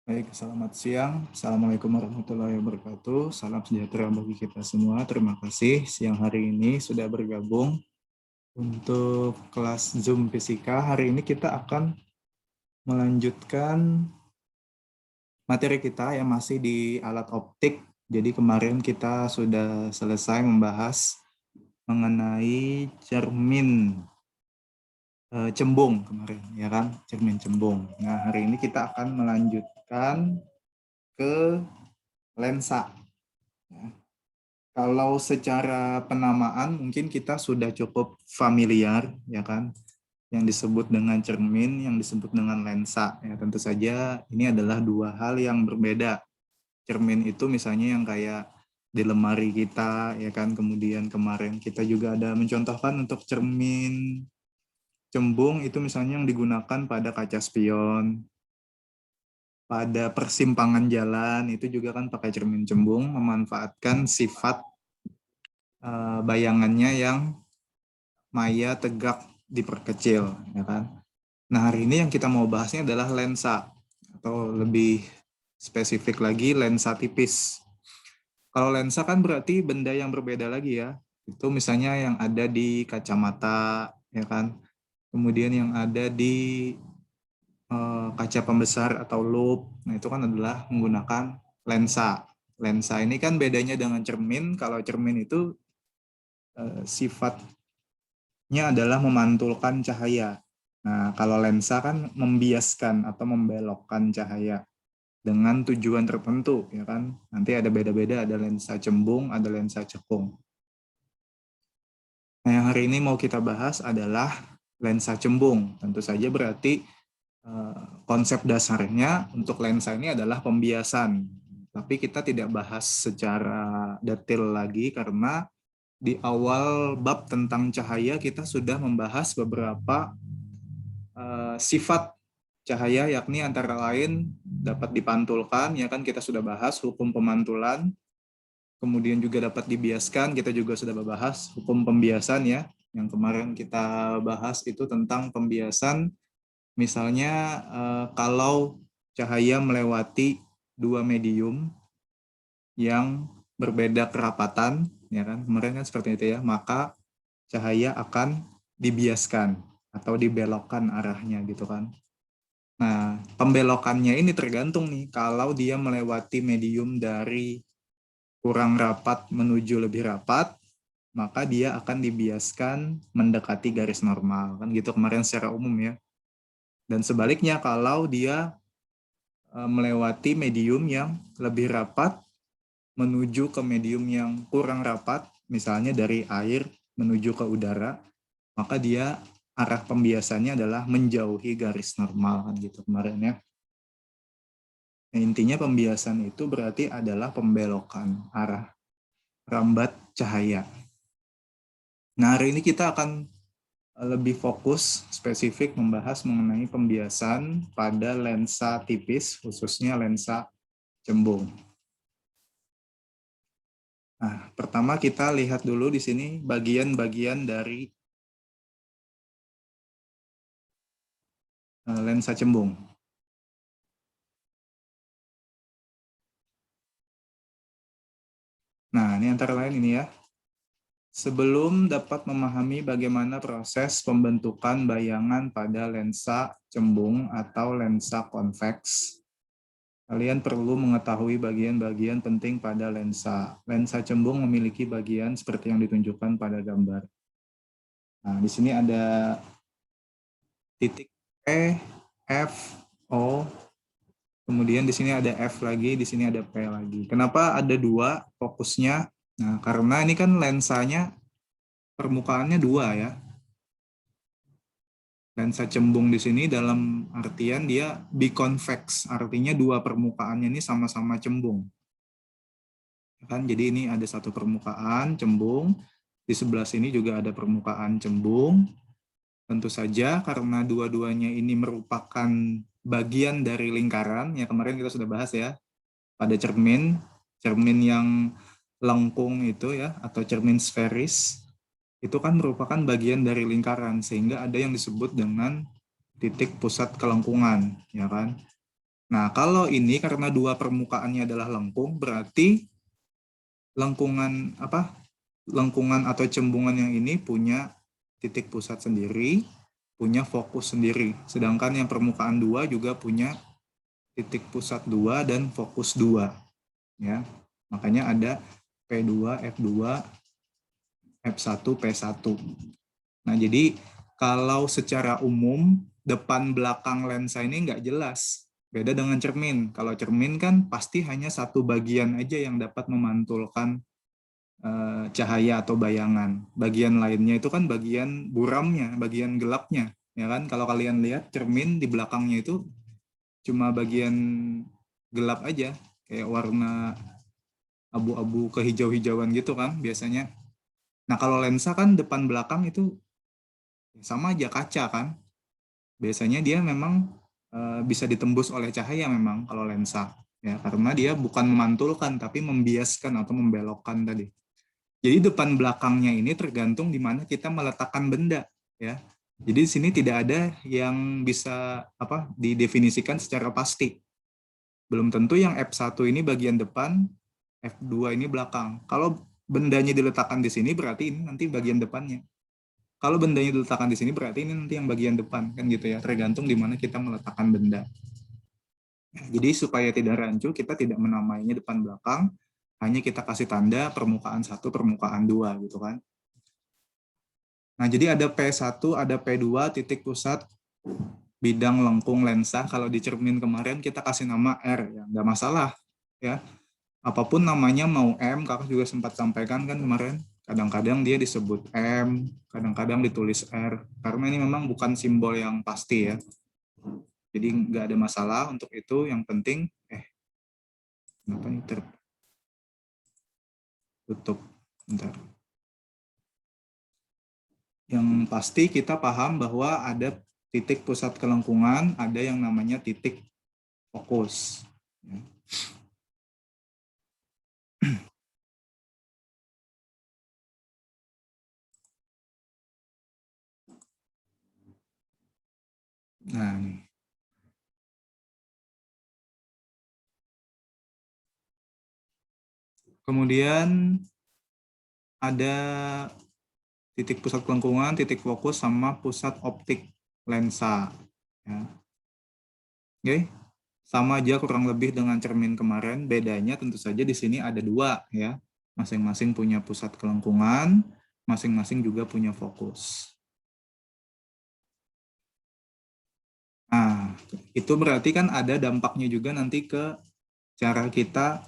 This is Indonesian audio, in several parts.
Baik, selamat siang. Assalamualaikum warahmatullahi wabarakatuh. Salam sejahtera bagi kita semua. Terima kasih siang hari ini sudah bergabung untuk kelas Zoom Fisika. Hari ini kita akan melanjutkan materi kita yang masih di alat optik. Jadi kemarin kita sudah selesai membahas mengenai cermin cembung kemarin, ya kan? Cermin cembung. Nah, hari ini kita akan melanjutkan ke lensa. Kalau secara penamaan mungkin kita sudah cukup familiar, ya kan? Yang disebut dengan cermin, yang disebut dengan lensa. Ya, tentu saja ini adalah dua hal yang berbeda. Cermin itu misalnya yang kayak di lemari kita, ya kan? Kemudian kemarin kita juga ada mencontohkan untuk cermin cembung itu misalnya yang digunakan pada kaca spion, pada persimpangan jalan itu juga kan pakai cermin cembung, memanfaatkan sifat bayangannya yang maya tegak diperkecil, ya kan. Nah, hari ini yang kita mau bahasnya adalah lensa, atau lebih spesifik lagi lensa tipis. Kalau lensa kan berarti benda yang berbeda lagi ya. Itu misalnya yang ada di kacamata, ya kan. Kemudian yang ada di kaca pembesar atau loupe. Nah, itu kan adalah menggunakan lensa. Lensa ini kan bedanya dengan cermin. Kalau cermin itu sifatnya adalah memantulkan cahaya. Nah, kalau lensa kan membiaskan atau membelokkan cahaya dengan tujuan tertentu, ya kan? Nanti ada beda-beda, ada lensa cembung, ada lensa cekung. Nah, yang hari ini mau kita bahas adalah lensa cembung. Tentu saja berarti konsep dasarnya untuk lensa ini adalah pembiasan. Tapi kita tidak bahas secara detail lagi karena di awal bab tentang cahaya kita sudah membahas beberapa sifat cahaya, yakni antara lain dapat dipantulkan, ya kan, kita sudah bahas hukum pemantulan, kemudian juga dapat dibiaskan, kita juga sudah membahas hukum pembiasan ya, yang kemarin kita bahas itu tentang pembiasan, misalnya kalau cahaya melewati dua medium yang berbeda kerapatan, ya kan, kemarin kan seperti itu ya, maka cahaya akan dibiaskan atau dibelokkan arahnya gitu kan. Nah, pembelokannya ini tergantung nih, kalau dia melewati medium dari kurang rapat menuju lebih rapat, maka dia akan dibiaskan mendekati garis normal. Kan gitu kemarin secara umum ya. Dan sebaliknya kalau dia melewati medium yang lebih rapat menuju ke medium yang kurang rapat, misalnya dari air menuju ke udara, maka dia arah pembiasannya adalah menjauhi garis normal kan gitu kemarin ya. Nah, intinya pembiasan itu berarti adalah pembelokan arah rambat cahaya. Nah, hari ini kita akan lebih fokus spesifik membahas mengenai pembiasan pada lensa tipis, khususnya lensa cembung. Nah, pertama kita lihat dulu di sini bagian-bagian dari lensa cembung. Nah, ini antara lain ini ya. Sebelum dapat memahami bagaimana proses pembentukan bayangan pada lensa cembung atau lensa konveks, kalian perlu mengetahui bagian-bagian penting pada lensa. Lensa cembung memiliki bagian seperti yang ditunjukkan pada gambar. Nah, di sini ada titik P, F, O, kemudian di sini ada F lagi, di sini ada P lagi. Kenapa ada dua fokusnya? Nah, karena ini kan lensanya permukaannya dua ya. Lensa cembung di sini dalam artian dia biconvex, artinya dua permukaannya ini sama-sama cembung. Kan, jadi ini ada satu permukaan cembung, di sebelah sini juga ada permukaan cembung. Tentu saja karena dua-duanya ini merupakan bagian dari lingkaran, ya kemarin kita sudah bahas ya, pada cermin, cermin yang lengkung itu ya, atau cermin sferis, itu kan merupakan bagian dari lingkaran, sehingga ada yang disebut dengan titik pusat kelengkungan, ya kan. Nah, kalau ini karena dua permukaannya adalah lengkung, berarti lengkungan atau cembungan yang ini punya titik pusat sendiri, punya fokus sendiri. Sedangkan yang permukaan dua juga punya titik pusat dua dan fokus dua. Ya, makanya ada P2, F2, F1, P1. Nah, jadi kalau secara umum depan belakang lensa ini nggak jelas. Beda dengan cermin. Kalau cermin kan pasti hanya satu bagian aja yang dapat memantulkan cahaya atau bayangan. Bagian lainnya itu kan bagian buramnya, bagian gelapnya. Ya kan? Kalau kalian lihat cermin di belakangnya itu cuma bagian gelap aja, kayak warna abu-abu kehijau-hijauan gitu kan biasanya. Nah, kalau lensa kan depan belakang itu sama aja kaca kan. Biasanya dia memang bisa ditembus oleh cahaya memang kalau lensa. Ya, karena dia bukan memantulkan tapi membiaskan atau membelokkan tadi. Jadi depan belakangnya ini tergantung di mana kita meletakkan benda, ya. Jadi di sini tidak ada yang bisa didefinisikan secara pasti. Belum tentu yang F1 ini bagian depan, F2 ini belakang. Kalau bendanya diletakkan di sini berarti ini nanti bagian depannya. Kalau bendanya diletakkan di sini berarti ini nanti yang bagian depan, kan gitu ya. Tergantung di mana kita meletakkan benda. Jadi supaya tidak rancu, kita tidak menamainya depan belakang, hanya kita kasih tanda permukaan 1, permukaan 2 gitu kan. Nah, jadi ada P1, ada P2, titik pusat bidang lengkung lensa. Kalau di cermin kemarin kita kasih nama R, ya nggak masalah. Ya, apapun namanya, mau M, kakak juga sempat sampaikan kan kemarin. Kadang-kadang dia disebut M, kadang-kadang ditulis R. Karena ini memang bukan simbol yang pasti ya. Jadi nggak ada masalah untuk itu. Yang penting, kenapa ini tertutup? Bentar. Yang pasti kita paham bahwa ada titik pusat kelengkungan, ada yang namanya titik fokus. Nah, kemudian ada titik pusat kelengkungan, titik fokus, sama pusat optik lensa. Ya. Oke, sama aja kurang lebih dengan cermin kemarin. Bedanya tentu saja di sini ada dua ya. Masing-masing punya pusat kelengkungan, masing-masing juga punya fokus. Nah, itu berarti kan ada dampaknya juga nanti ke cara kita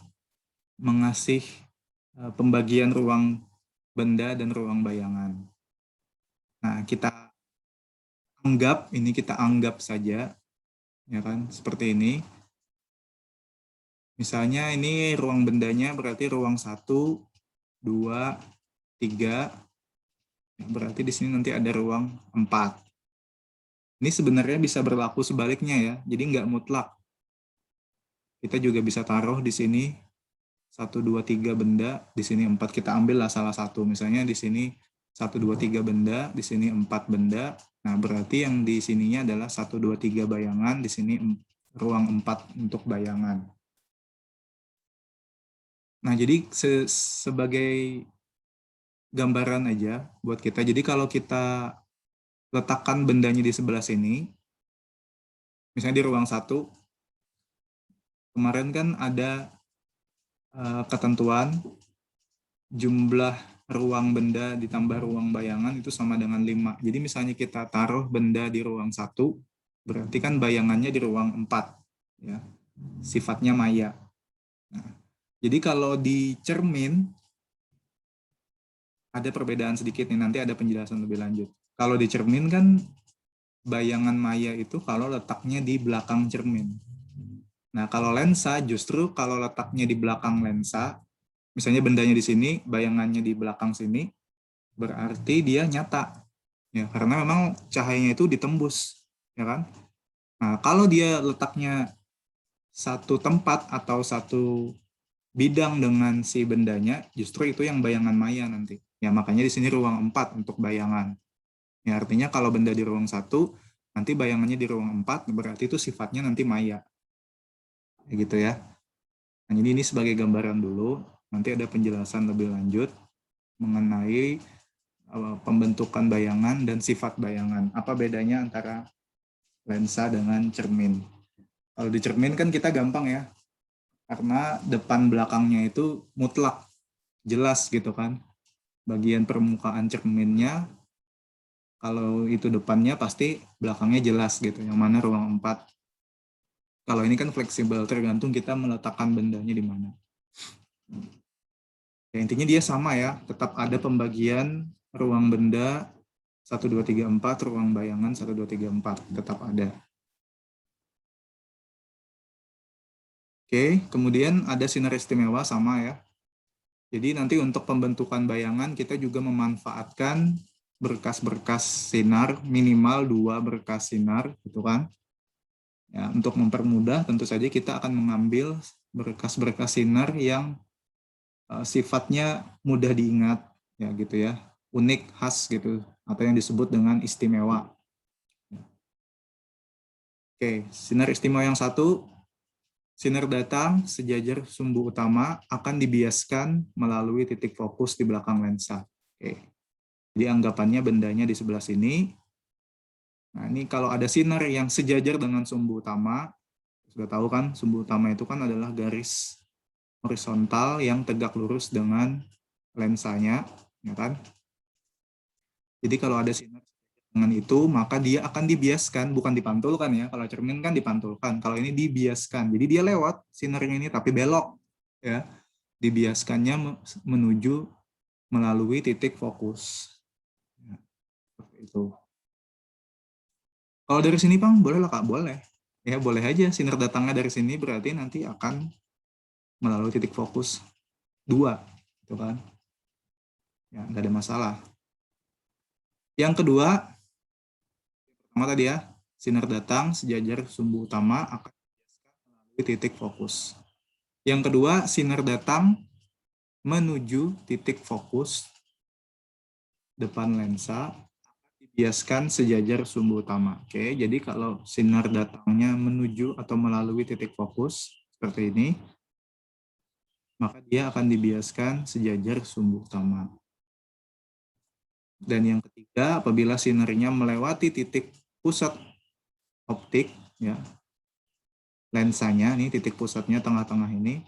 mengasih pembagian ruang benda dan ruang bayangan. Nah, kita anggap saja, ya kan, seperti ini. Misalnya ini ruang bendanya berarti ruang 1, 2, 3, berarti di sini nanti ada ruang 4. Ini sebenarnya bisa berlaku sebaliknya ya, jadi nggak mutlak. Kita juga bisa taruh di sini 1, 2, 3 benda, di sini 4. Kita ambil lah salah satu, misalnya di sini 1, 2, 3 benda, di sini 4 benda. Nah, berarti yang di sininya adalah 1, 2, 3 bayangan, di sini ruang 4 untuk bayangan. Nah, jadi sebagai gambaran aja buat kita. Jadi kalau kita letakkan bendanya di sebelah sini, misalnya di ruang 1, kemarin kan ada ketentuan jumlah ruang benda ditambah ruang bayangan itu sama dengan 5. Jadi misalnya kita taruh benda di ruang 1, berarti kan bayangannya di ruang 4. Ya. Sifatnya maya. Nah, jadi kalau di cermin, ada perbedaan sedikit nih, nanti ada penjelasan lebih lanjut. Kalau di cermin kan bayangan maya itu kalau letaknya di belakang cermin. Nah, kalau lensa justru kalau letaknya di belakang lensa, misalnya bendanya di sini, bayangannya di belakang sini, berarti dia nyata. Ya, karena memang cahayanya itu ditembus, ya kan? Nah, kalau dia letaknya satu tempat atau satu bidang dengan si bendanya, justru itu yang bayangan maya nanti. Ya, makanya di sini ruang 4 untuk bayangan. Ya, artinya kalau benda di ruang 1, nanti bayangannya di ruang 4, berarti itu sifatnya nanti maya. kayak gitu ya. Nah, jadi ini sebagai gambaran dulu, nanti ada penjelasan lebih lanjut mengenai pembentukan bayangan dan sifat bayangan. Apa bedanya antara lensa dengan cermin? Kalau di cermin kan kita gampang ya, karena depan belakangnya itu mutlak, jelas gitu kan. Bagian permukaan cerminnya, kalau itu depannya pasti belakangnya jelas gitu, yang mana ruang 4. Kalau ini kan fleksibel, tergantung kita meletakkan bendanya di mana. Ya, intinya dia sama ya, tetap ada pembagian ruang benda 1, 2, 3, 4, ruang bayangan 1, 2, 3, 4, tetap ada. Oke, kemudian ada sinar istimewa sama ya. Jadi nanti untuk pembentukan bayangan kita juga memanfaatkan berkas-berkas sinar, minimal 2 berkas sinar gitu kan. Ya, untuk mempermudah tentu saja kita akan mengambil berkas-berkas sinar yang sifatnya mudah diingat ya gitu ya, unik, khas gitu, atau yang disebut dengan istimewa. Oke, sinar istimewa yang satu, sinar datang sejajar sumbu utama akan dibiaskan melalui titik fokus di belakang lensa. Oke. Jadi anggapannya bendanya di sebelah sini. Nah, ini kalau ada sinar yang sejajar dengan sumbu utama, sudah tahu kan, sumbu utama itu kan adalah garis horizontal yang tegak lurus dengan lensanya, ya kan? Jadi kalau ada sinar dengan itu, maka dia akan dibiaskan, bukan dipantulkan ya. Kalau cermin kan dipantulkan, kalau ini dibiaskan. Jadi dia lewat sinarnya ini tapi belok ya. Dibiaskannya menuju melalui titik fokus. Ya, seperti itu. Kalau dari sini, Bang, boleh lah Kak, boleh. Ya, boleh aja sinar datangnya dari sini berarti nanti akan melalui titik fokus 2, gitu kan. Ya, nggak ada masalah. Yang kedua, pertama tadi ya, sinar datang sejajar sumbu utama akan melalui titik fokus. Yang kedua, sinar datang menuju titik fokus depan lensa dibiaskan sejajar sumbu utama. Oke, jadi kalau sinar datangnya menuju atau melalui titik fokus seperti ini, maka dia akan dibiaskan sejajar sumbu utama. Dan yang ketiga, apabila sinarnya melewati titik pusat optik, ya, lensanya, ini titik pusatnya tengah-tengah ini,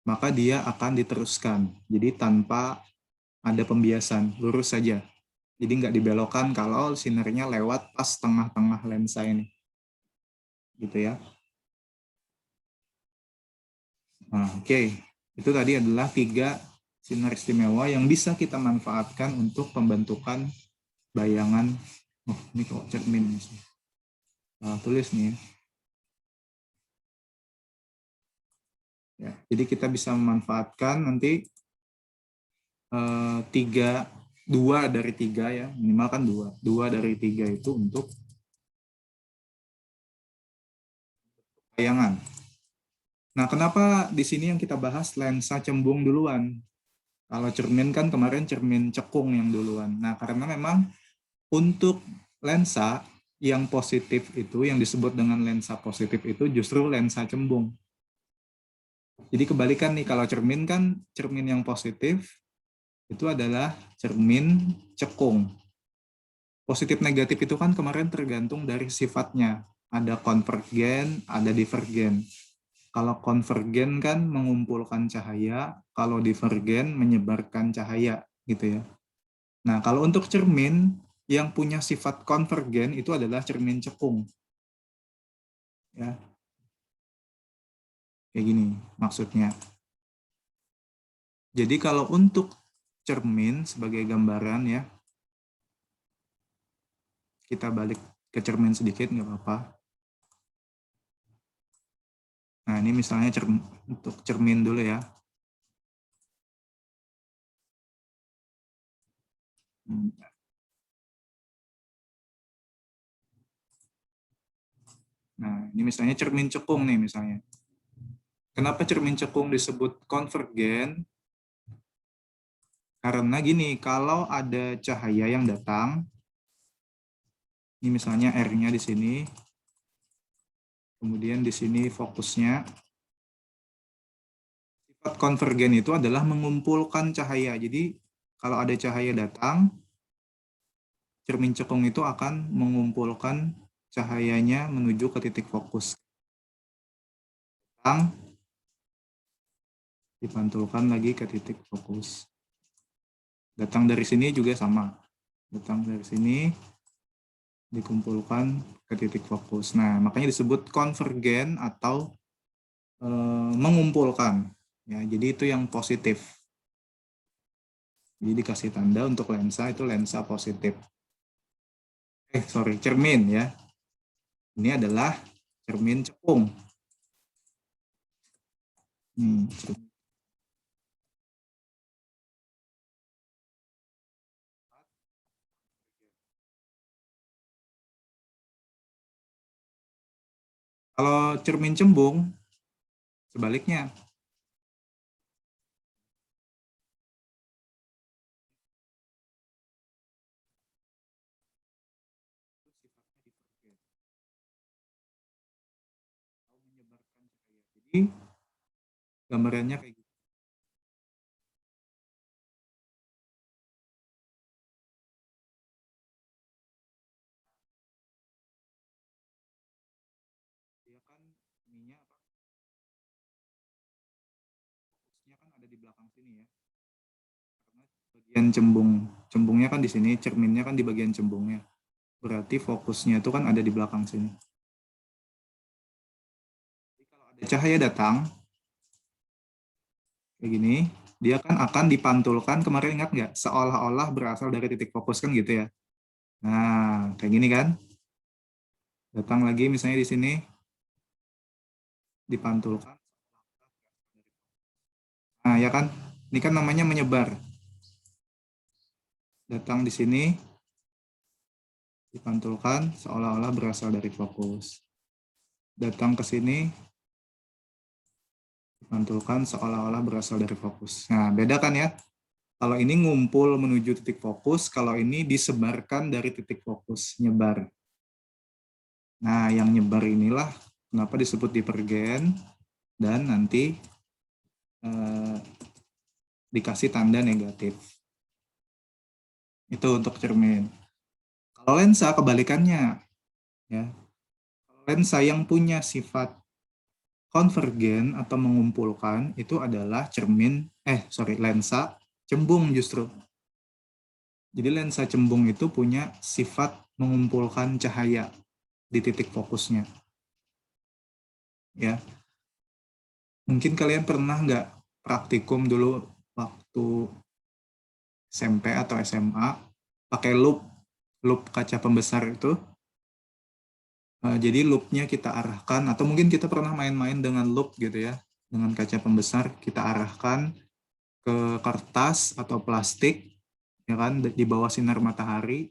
maka dia akan diteruskan. Jadi tanpa ada pembiasan, lurus saja. Jadi nggak dibelokkan kalau sinarnya lewat pas tengah-tengah lensa ini. Gitu ya. Nah, oke. Itu tadi adalah 3 sinar istimewa yang bisa kita manfaatkan untuk pembentukan bayangan. Oh, ini kok cermin. Tulis nih. Ya, jadi kita bisa memanfaatkan nanti 2 dari 3 ya, minimal kan 2 dari 3 itu untuk bayangan. Nah, kenapa di sini yang kita bahas lensa cembung duluan? Kalau cermin kan kemarin cermin cekung yang duluan. Nah, karena memang untuk lensa yang positif itu, yang disebut dengan lensa positif itu justru lensa cembung. Jadi kebalikan nih, kalau cermin kan cermin yang positif itu adalah cermin cekung. Positif negatif itu kan kemarin tergantung dari sifatnya. Ada konvergen, ada divergen. Kalau konvergen kan mengumpulkan cahaya, kalau divergen menyebarkan cahaya, gitu ya. Nah, kalau untuk cermin yang punya sifat konvergen itu adalah cermin cekung. Ya, kayak gini maksudnya. Jadi kalau untuk cermin sebagai gambaran ya, kita balik ke cermin sedikit nggak apa-apa. Nah, ini misalnya untuk cermin dulu ya. Nah, ini misalnya cermin cekung nih misalnya. Kenapa cermin cekung disebut konvergen? Karena gini, kalau ada cahaya yang datang, ini misalnya R-nya di sini, kemudian di sini fokusnya, konvergen itu adalah mengumpulkan cahaya. Jadi kalau ada cahaya datang, cermin cekung itu akan mengumpulkan cahayanya menuju ke titik fokus. Datang, dipantulkan lagi ke titik fokus. Datang dari sini juga sama. Datang dari sini, dikumpulkan ke titik fokus. Nah, makanya disebut konvergen atau mengumpulkan. Ya, jadi itu yang positif. Jadi dikasih tanda untuk lensa itu lensa positif. Cermin ya. Ini adalah cermin cekung. Kalau cermin cembung, sebaliknya. Jadi gambarannya kayak gitu. Dia kan ininya apa? Fokusnya kan ada di belakang sini ya. Karena bagian cembungnya kan di sini, cerminnya kan di bagian cembungnya. Berarti fokusnya itu kan ada di belakang sini. Jadi kalau ada cahaya datang, kayak gini, dia kan akan dipantulkan, kemarin ingat nggak? Seolah-olah berasal dari titik fokus kan gitu ya. Nah, kayak gini kan. Datang lagi misalnya di sini, dipantulkan. Nah, ya kan? Ini kan namanya menyebar. Datang di sini, dipantulkan seolah-olah berasal dari fokus. Datang ke sini, dipantulkan seolah-olah berasal dari fokus. Nah, beda kan ya? Kalau ini ngumpul menuju titik fokus, kalau ini disebarkan dari titik fokus, nyebar. Nah, yang nyebar inilah kenapa disebut divergen dan nanti dikasih tanda negatif. Itu untuk cermin. Kalau lensa kebalikannya, ya. Lensa yang punya sifat konvergen atau mengumpulkan itu adalah lensa cembung justru. Jadi lensa cembung itu punya sifat mengumpulkan cahaya di titik fokusnya. Ya, mungkin kalian pernah nggak praktikum dulu waktu SMP atau SMA pakai loop kaca pembesar itu. Jadi loopnya kita arahkan, atau mungkin kita pernah main-main dengan loop gitu ya, dengan kaca pembesar kita arahkan ke kertas atau plastik, ya kan, di bawah sinar matahari,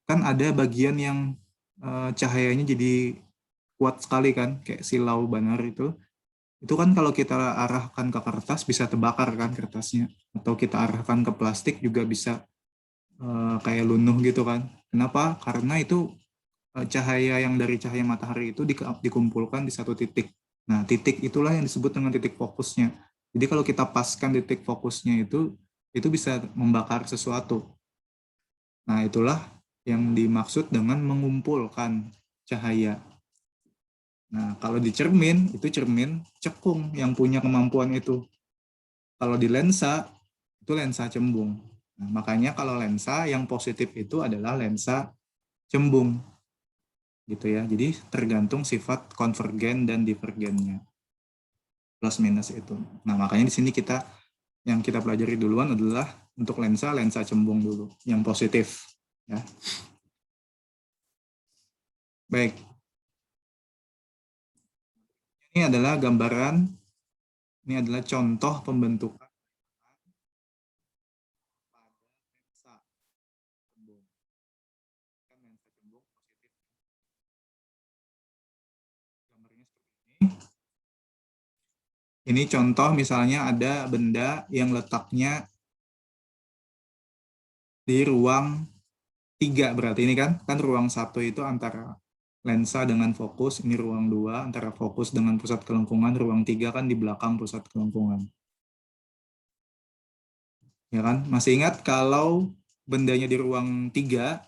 kan ada bagian yang cahayanya jadi kuat sekali kan, kayak silau banar itu kan kalau kita arahkan ke kertas bisa terbakar kan kertasnya, atau kita arahkan ke plastik juga bisa kayak lunuh gitu kan. Kenapa? Karena itu cahaya yang dari cahaya matahari itu dikumpulkan di satu titik. Nah, titik itulah yang disebut dengan titik fokusnya. Jadi kalau kita paskan titik fokusnya itu bisa membakar sesuatu. Nah, itulah yang dimaksud dengan mengumpulkan cahaya. Nah, kalau di cermin, itu cermin cekung yang punya kemampuan itu. Kalau di lensa, itu lensa cembung. Nah, makanya kalau lensa yang positif itu adalah lensa cembung. Gitu ya. Jadi tergantung sifat konvergen dan divergennya. Plus minus itu. Nah, makanya di sini yang kita pelajari duluan adalah untuk lensa cembung dulu, yang positif. Ya. Baik. Ini adalah gambaran, ini adalah contoh pembentukan pada lensa cembung. Kan lensa cembung positif. Gambarnya seperti ini. Ini contoh misalnya ada benda yang letaknya di ruang 3 berarti ini kan ruang 1 itu antara lensa dengan fokus, ini ruang 2, antara fokus dengan pusat kelengkungan, ruang 3 kan di belakang pusat kelengkungan. Ya kan? Masih ingat kalau bendanya di ruang 3,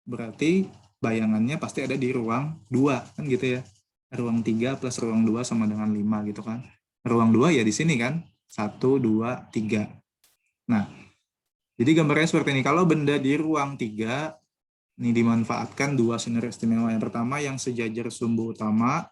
berarti bayangannya pasti ada di ruang 2, kan gitu ya. Ruang 3 plus ruang 2 sama dengan 5 gitu kan. Ruang 2 ya di sini kan, 1, 2, 3. Nah, jadi gambarnya seperti ini. Kalau benda di ruang 3, ini dimanfaatkan dua sinar istimewa. Yang pertama yang sejajar sumbu utama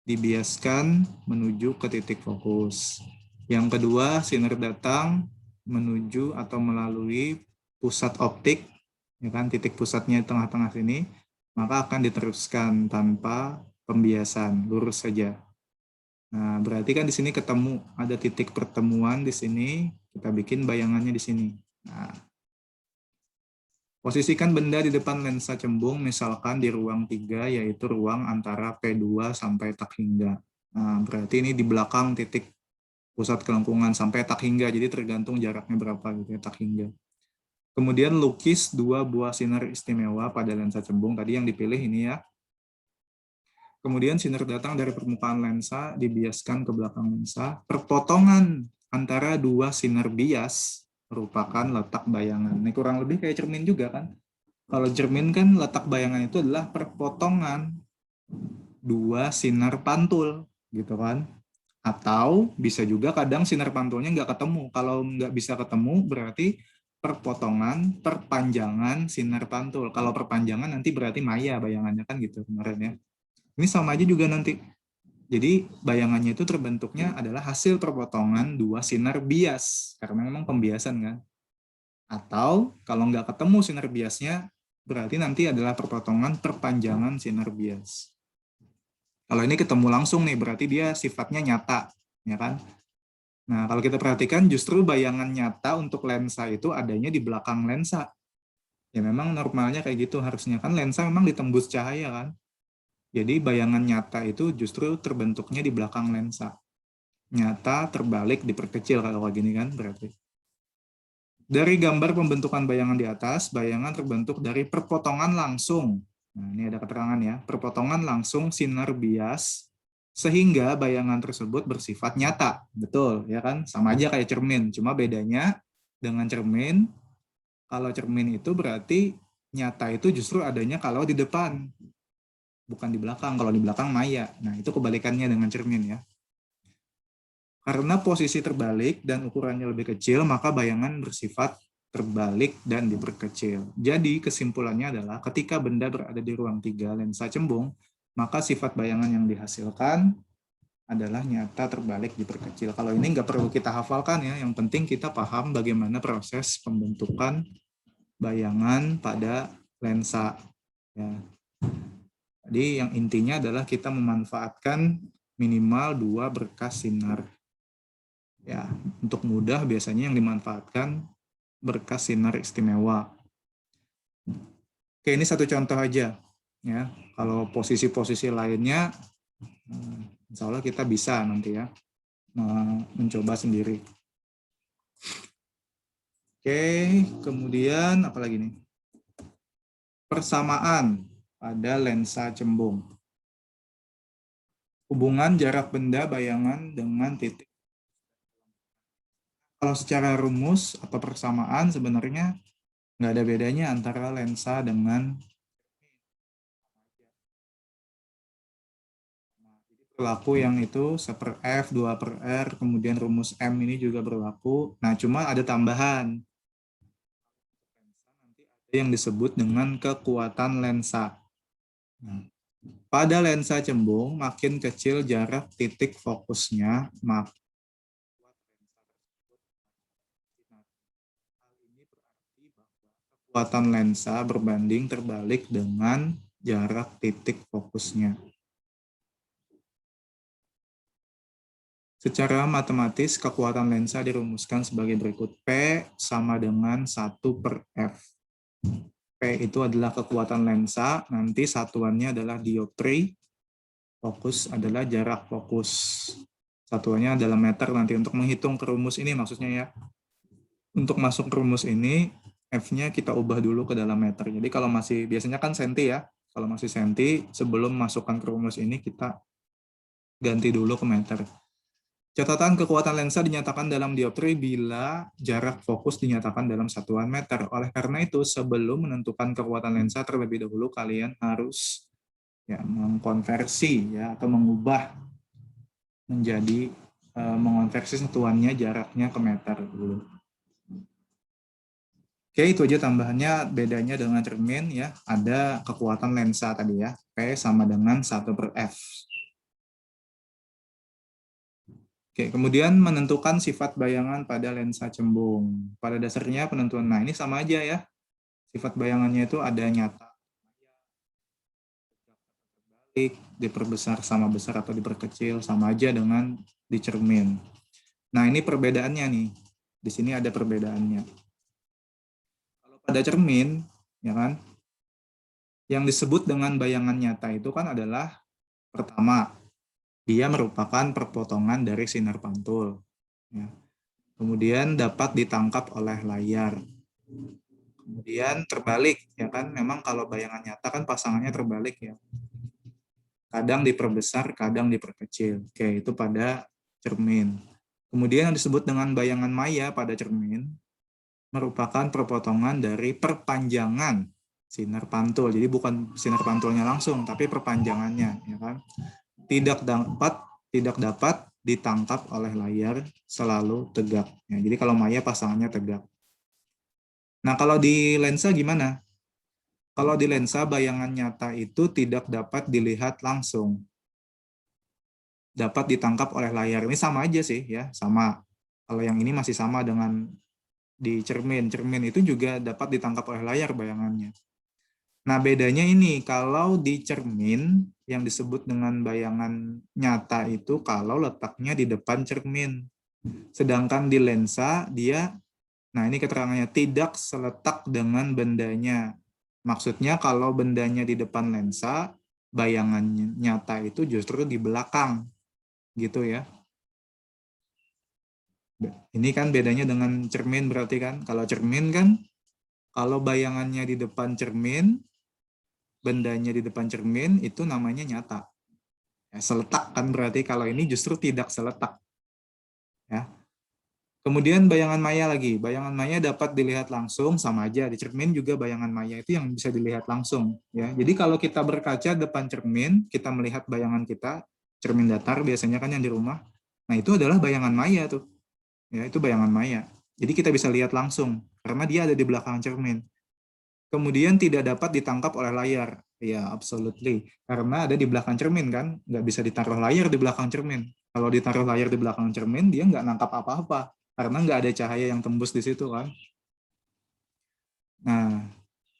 dibiaskan menuju ke titik fokus. Yang kedua, sinar datang menuju atau melalui pusat optik, ya kan, titik pusatnya di tengah-tengah sini, maka akan diteruskan tanpa pembiasan, lurus saja. Nah, berarti kan di sini ketemu, ada titik pertemuan di sini, kita bikin bayangannya di sini. Nah, posisikan benda di depan lensa cembung, misalkan di ruang 3, yaitu ruang antara P2 sampai tak hingga. Nah, berarti ini di belakang titik pusat kelengkungan sampai tak hingga, jadi tergantung jaraknya berapa gitu ya, tak hingga. Kemudian lukis 2 buah sinar istimewa pada lensa cembung, tadi yang dipilih ini ya. Kemudian sinar datang dari permukaan lensa, dibiaskan ke belakang lensa. Perpotongan antara 2 sinar bias merupakan letak bayangan. Ini kurang lebih kayak cermin juga kan. Kalau cermin kan letak bayangan itu adalah perpotongan 2 sinar pantul gitu kan. Atau bisa juga kadang sinar pantulnya nggak ketemu. Kalau nggak bisa ketemu berarti perpotongan, perpanjangan sinar pantul. Kalau perpanjangan nanti berarti maya bayangannya kan gitu kemarin ya. Ini sama aja juga nanti. Jadi bayangannya itu terbentuknya adalah hasil perpotongan 2 sinar bias. Karena memang pembiasan kan. Atau kalau nggak ketemu sinar biasnya, berarti nanti adalah perpotongan perpanjangan sinar bias. Kalau ini ketemu langsung nih, berarti dia sifatnya nyata, ya kan? Nah, kalau kita perhatikan justru bayangan nyata untuk lensa itu adanya di belakang lensa. Ya memang normalnya kayak gitu, harusnya kan lensa memang ditembus cahaya kan. Jadi bayangan nyata itu justru terbentuknya di belakang lensa. Nyata terbalik diperkecil kalau kayak gini kan berarti. Dari gambar pembentukan bayangan di atas, bayangan terbentuk dari perpotongan langsung. Nah, ini ada keterangan ya, perpotongan langsung sinar bias sehingga bayangan tersebut bersifat nyata. Betul, ya kan? Sama aja kayak cermin, cuma bedanya dengan cermin, kalau cermin itu berarti nyata itu justru adanya kalau di depan, bukan di belakang. Kalau di belakang maya. Nah, itu kebalikannya dengan cermin ya. Karena posisi terbalik dan ukurannya lebih kecil, maka bayangan bersifat terbalik dan diperkecil. Jadi kesimpulannya adalah ketika benda berada di ruang 3 lensa cembung, maka sifat bayangan yang dihasilkan adalah nyata terbalik diperkecil. Kalau ini nggak perlu kita hafalkan ya, yang penting kita paham bagaimana proses pembentukan bayangan pada lensa. Ya. Jadi yang intinya adalah kita memanfaatkan minimal 2 berkas sinar. Ya, untuk mudah biasanya yang dimanfaatkan berkas sinar istimewa. Oke, ini satu contoh aja. Ya, kalau posisi-posisi lainnya, insya Allah kita bisa nanti ya mencoba sendiri. Oke, kemudian apa lagi nih? Persamaan pada lensa cembung. Hubungan jarak benda bayangan dengan titik. Kalau secara rumus atau persamaan sebenarnya nggak ada bedanya antara lensa dengan berlaku yang itu 1/F, 2/R, kemudian rumus M ini juga berlaku. Nah, cuma ada tambahan. Nanti ada yang disebut dengan kekuatan lensa. Nah, pada lensa cembung, makin kecil jarak titik fokusnya, maka kekuatan lensa berbanding terbalik dengan jarak titik fokusnya. Secara matematis, kekuatan lensa dirumuskan sebagai berikut. P sama dengan 1/F. P itu adalah kekuatan lensa, nanti satuannya adalah dioptri, fokus adalah jarak fokus. Satuannya adalah meter nanti untuk menghitung ke rumus ini maksudnya ya. Untuk masuk ke rumus ini, F-nya kita ubah dulu ke dalam meter. Jadi kalau masih, biasanya kan senti ya, Kalau masih senti, sebelum masukkan ke rumus ini kita ganti dulu ke meter. Catatan kekuatan lensa dinyatakan dalam dioptri bila jarak fokus dinyatakan dalam satuan meter. Oleh karena itu, sebelum menentukan kekuatan lensa terlebih dahulu kalian harus mengkonversi atau mengubah menjadi mengonversi satuannya jaraknya ke meter dulu. Oke, itu aja tambahannya. Bedanya dengan cermin ya, ada kekuatan lensa tadi ya, P sama dengan 1/F. Oke, kemudian menentukan sifat bayangan pada lensa cembung. Pada dasarnya penentuan, nah ini sama aja ya. Sifat bayangannya itu ada nyata, diperbesar sama besar atau diperkecil, sama aja dengan di cermin. Nah ini perbedaannya nih. Di sini ada perbedaannya. Kalau pada cermin, ya kan, yang disebut dengan bayangan nyata itu kan adalah pertama, dia merupakan perpotongan dari sinar pantul. Ya. Kemudian dapat ditangkap oleh layar. Kemudian terbalik, ya kan? Memang kalau bayangan nyata kan pasangannya terbalik ya. Kadang diperbesar, kadang diperkecil. Oke, itu pada cermin. Kemudian yang disebut dengan bayangan maya pada cermin merupakan perpotongan dari perpanjangan sinar pantul. Jadi bukan sinar pantulnya langsung, tapi perpanjangannya, ya kan? Tidak dapat ditangkap oleh layar selalu tegak. Ya, jadi kalau maya pasangannya tegak. Nah, kalau di lensa gimana? Kalau di lensa bayangan nyata itu tidak dapat dilihat langsung. Dapat ditangkap oleh layar. Ini sama aja sih ya, sama. Kalau yang ini masih sama dengan di cermin. Cermin itu juga dapat ditangkap oleh layar bayangannya. Nah, bedanya ini, kalau di cermin yang disebut dengan bayangan nyata itu kalau letaknya di depan cermin. Sedangkan di lensa dia, nah ini keterangannya, tidak seletak dengan bendanya. Maksudnya kalau bendanya di depan lensa, bayangan nyata itu justru di belakang. Gitu ya. Ini kan bedanya dengan cermin berarti kan. Kalau cermin kan, kalau bayangannya di depan cermin, bendanya di depan cermin, itu namanya nyata. Ya, seletak kan berarti, kalau ini justru tidak seletak. Ya. Kemudian bayangan maya lagi. Bayangan maya dapat dilihat langsung, sama aja. Di cermin juga bayangan maya itu yang bisa dilihat langsung. Ya. Jadi kalau kita berkaca depan cermin, kita melihat bayangan kita, cermin datar biasanya kan yang di rumah. Nah itu adalah bayangan maya tuh. Ya, itu bayangan maya. Jadi kita bisa lihat langsung, karena dia ada di belakang cermin. Kemudian tidak dapat ditangkap oleh layar. Ya, absolutely. Karena ada di belakang cermin kan, nggak bisa ditaruh layar di belakang cermin. Kalau ditaruh layar di belakang cermin, dia nggak nangkap apa-apa. Karena nggak ada cahaya yang tembus di situ kan. Nah,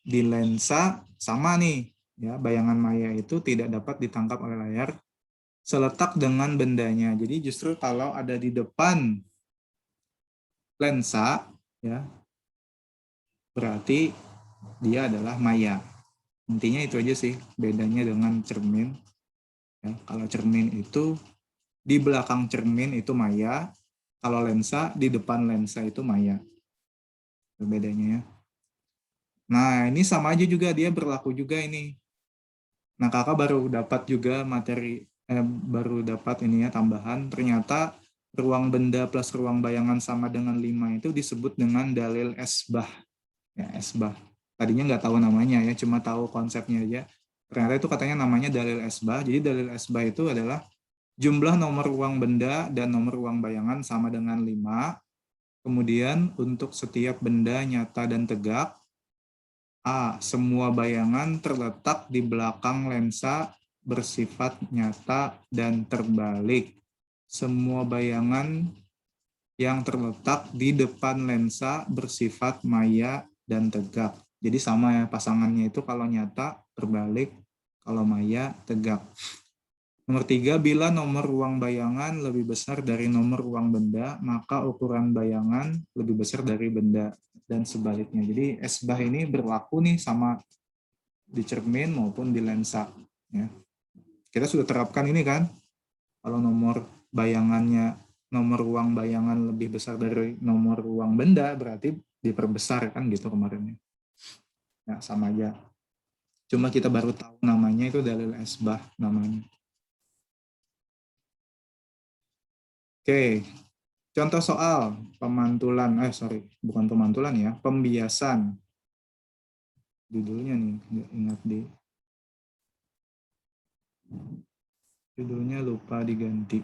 di lensa sama nih. Ya, bayangan maya itu tidak dapat ditangkap oleh layar seletak dengan bendanya. Jadi justru kalau ada di depan lensa, ya, berarti dia adalah maya. Intinya itu aja sih bedanya dengan cermin. Ya, kalau cermin itu di belakang cermin itu maya, kalau lensa di depan lensa itu maya. Itu bedanya ya. Nah ini sama aja juga, dia berlaku juga ini. Nah kakak baru dapat juga materi, baru dapat ini ya tambahan. Ternyata ruang benda plus ruang bayangan sama dengan 5 itu disebut dengan dalil esbah. Ya, esbah. Tadinya nggak tahu namanya ya, cuma tahu konsepnya aja. Ternyata itu katanya namanya dalil esbah. Jadi dalil esbah itu adalah jumlah nomor ruang benda dan nomor ruang bayangan sama dengan 5. Kemudian untuk setiap benda nyata dan tegak, A. Semua bayangan terletak di belakang lensa bersifat nyata dan terbalik. Semua bayangan yang terletak di depan lensa bersifat maya dan tegak. Jadi sama ya pasangannya itu, kalau nyata terbalik, kalau maya tegak. Nomor 3, bila nomor ruang bayangan lebih besar dari nomor ruang benda, maka ukuran bayangan lebih besar dari benda dan sebaliknya. Jadi esbah ini berlaku nih sama di cermin maupun di lensa. Ya. Kita sudah terapkan ini kan, kalau nomor bayangannya, nomor ruang bayangan lebih besar dari nomor ruang benda, berarti diperbesar kan gitu kemarin. Ya, sama aja. Cuma kita baru tahu namanya itu dalil isbah namanya. Oke, contoh soal pemantulan, bukan pemantulan ya, pembiasan. Judulnya nih, nggak ingat di. Judulnya lupa diganti.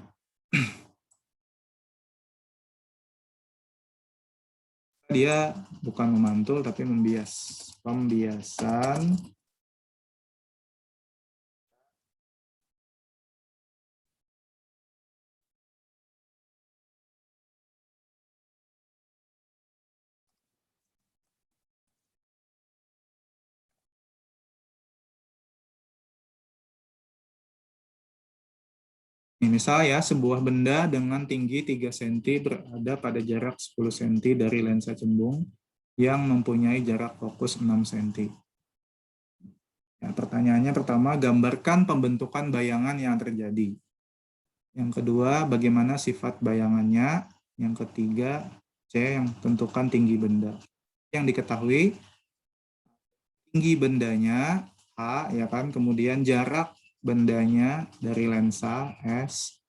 Dia bukan memantul tapi membias. Pembiasan misalnya sebuah benda dengan tinggi 3 cm berada pada jarak 10 cm dari lensa cembung yang mempunyai jarak fokus 6 cm. Ya, pertanyaannya pertama, gambarkan pembentukan bayangan yang terjadi. Yang kedua, bagaimana sifat bayangannya. Yang ketiga, C, yang tentukan tinggi benda. Yang diketahui, tinggi bendanya, A, ya kan, kemudian jarak bendanya dari lensa, S,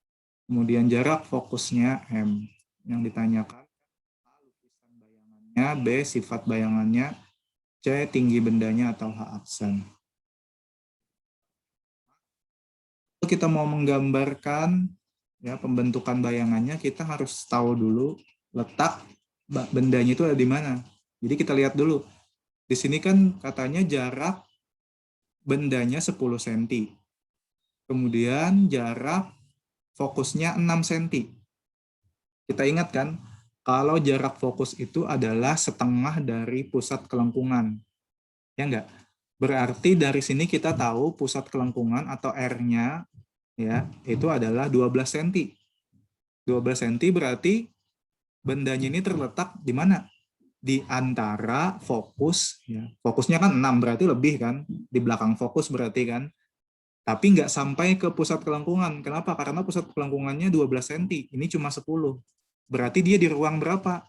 kemudian jarak fokusnya, M. Yang ditanyakan, A, lukisan bayangannya, B, sifat bayangannya, C, tinggi bendanya atau H, aksen. Kalau kita mau menggambarkan ya pembentukan bayangannya, kita harus tahu dulu letak bendanya itu ada di mana. Jadi kita lihat dulu. Di sini kan katanya jarak bendanya 10 cm. Kemudian jarak fokusnya 6 cm. Kita ingat kan, kalau jarak fokus itu adalah setengah dari pusat kelengkungan. Ya enggak? Berarti dari sini kita tahu pusat kelengkungan atau R-nya ya, itu adalah 12 cm. 12 cm berarti bendanya ini terletak di mana? Di antara fokus, ya. Fokusnya kan 6, berarti lebih kan? Di belakang fokus berarti kan? Tapi nggak sampai ke pusat kelengkungan. Kenapa? Karena pusat kelengkungannya 12 cm, ini cuma 10. Berarti dia di ruang berapa?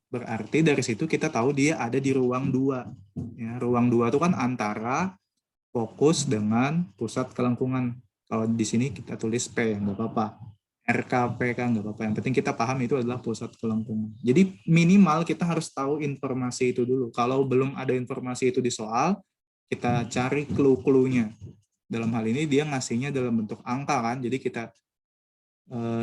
Berarti dari situ kita tahu dia ada di ruang 2. Ya, ruang 2 itu kan antara fokus dengan pusat kelengkungan. Kalau di sini kita tulis P, nggak apa-apa. RKP kan nggak apa-apa. Yang penting kita paham itu adalah pusat kelengkungan. Jadi minimal kita harus tahu informasi itu dulu. Kalau belum ada informasi itu di soal, kita cari clue-cluenya. Dalam hal ini dia ngasihnya dalam bentuk angka kan. Jadi kita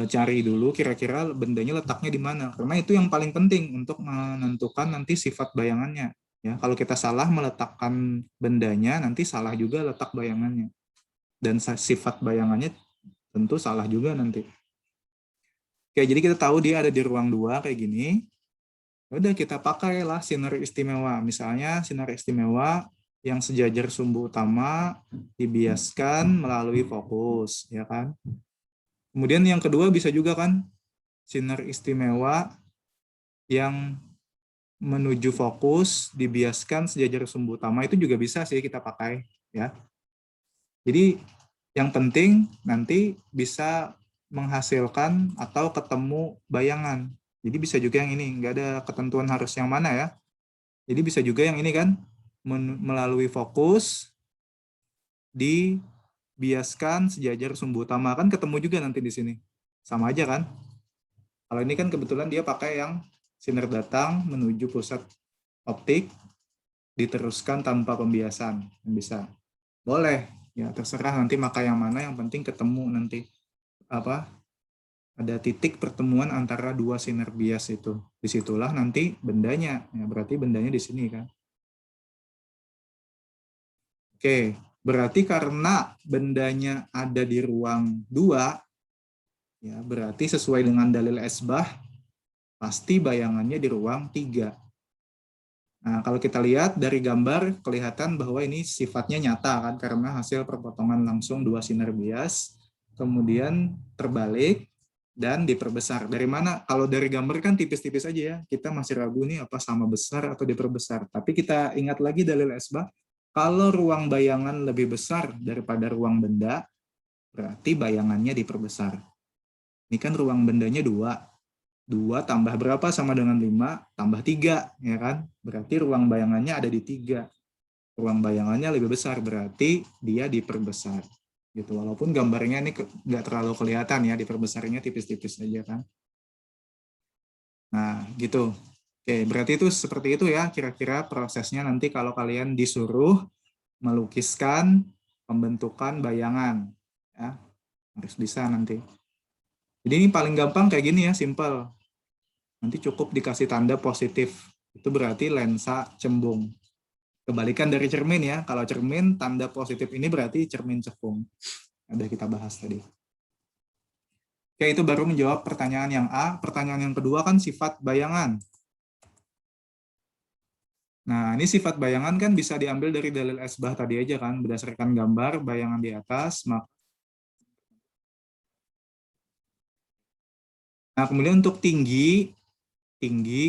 cari dulu kira-kira bendanya letaknya di mana. Karena itu yang paling penting untuk menentukan nanti sifat bayangannya. Ya, kalau kita salah meletakkan bendanya, nanti salah juga letak bayangannya. Dan sifat bayangannya tentu salah juga nanti. Oke, jadi kita tahu dia ada di ruang 2 kayak gini. Udah kita pakailah sinar istimewa. Misalnya sinar istimewa yang sejajar sumbu utama dibiaskan melalui fokus, ya kan? Kemudian yang kedua bisa juga kan sinar istimewa yang menuju fokus dibiaskan sejajar sumbu utama, itu juga bisa sih kita pakai, ya. Jadi yang penting nanti bisa menghasilkan atau ketemu bayangan. Jadi bisa juga yang ini, nggak ada ketentuan harus yang mana ya. Jadi bisa juga yang ini kan, melalui fokus, dibiaskan sejajar sumbu utama, kan ketemu juga nanti di sini. Sama aja kan. Kalau ini kan kebetulan dia pakai yang sinar datang menuju pusat optik, diteruskan tanpa pembiasan. Bisa. Boleh, ya terserah nanti maka yang mana, yang penting ketemu nanti apa ada titik pertemuan antara dua sinar bias itu. Disitulah nanti bendanya, ya berarti bendanya di sini kan. Oke, berarti karena bendanya ada di ruang 2, ya berarti sesuai dengan dalil esbah, pasti bayangannya di ruang 3. Nah, kalau kita lihat dari gambar, kelihatan bahwa ini sifatnya nyata kan, karena hasil perpotongan langsung dua sinar bias, kemudian terbalik, dan diperbesar. Dari mana? Kalau dari gambar kan tipis-tipis aja ya, kita masih ragu nih apa sama besar atau diperbesar. Tapi kita ingat lagi dalil esbah, kalau ruang bayangan lebih besar daripada ruang benda, berarti bayangannya diperbesar. Ini kan ruang bendanya 2. 2 tambah berapa sama dengan 5, tambah 3, ya kan? Berarti ruang bayangannya ada di 3. ruang bayangannya lebih besar, berarti dia diperbesar. Gitu. Walaupun gambarnya ini nggak terlalu kelihatan ya, diperbesarnya tipis-tipis aja kan. Nah, gitu. Oke, berarti itu seperti itu ya kira-kira prosesnya nanti kalau kalian disuruh melukiskan pembentukan bayangan. Ya, harus bisa nanti. Jadi ini paling gampang kayak gini ya, simple. Nanti cukup dikasih tanda positif. Itu berarti lensa cembung. Kebalikan dari cermin ya. Kalau cermin, tanda positif ini berarti cermin cekung. Ada kita bahas tadi. Oke, itu baru menjawab pertanyaan yang A. Pertanyaan yang kedua kan sifat bayangan. Nah, ini sifat bayangan kan bisa diambil dari dalil esbah tadi aja kan, berdasarkan gambar bayangan di atas. Nah, kemudian untuk tinggi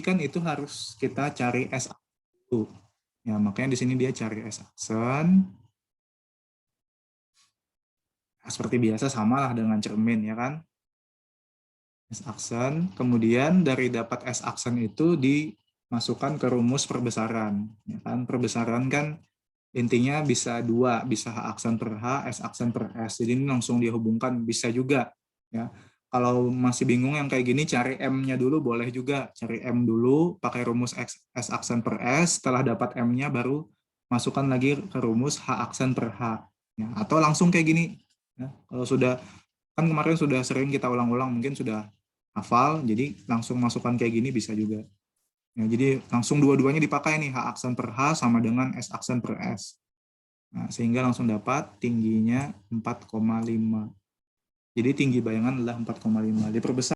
kan itu harus kita cari S dulu. Ya, makanya di sini dia cari S aksen. Nah, seperti biasa samalah dengan cermin ya kan. S aksen, kemudian dari dapat S aksen itu dimasukkan ke rumus perbesaran. Ya kan, perbesaran kan intinya bisa dua, bisa H aksen per H, S aksen per S. Jadi ini langsung dihubungkan, bisa juga. Ya. Kalau masih bingung yang kayak gini, cari M-nya dulu, boleh juga. Cari M dulu, pakai rumus S aksen per S, setelah dapat M-nya baru masukkan lagi ke rumus H aksen per H. Ya. Atau langsung kayak gini. Ya. Kalau sudah, kan kemarin sudah sering kita ulang-ulang, mungkin sudah hafal, jadi langsung masukkan kayak gini bisa juga. Ya, jadi langsung dua-duanya dipakai nih, H aksen per H sama dengan S aksen per S. Nah, sehingga langsung dapat tingginya 4,5. Jadi tinggi bayangan adalah 4,5. Diperbesar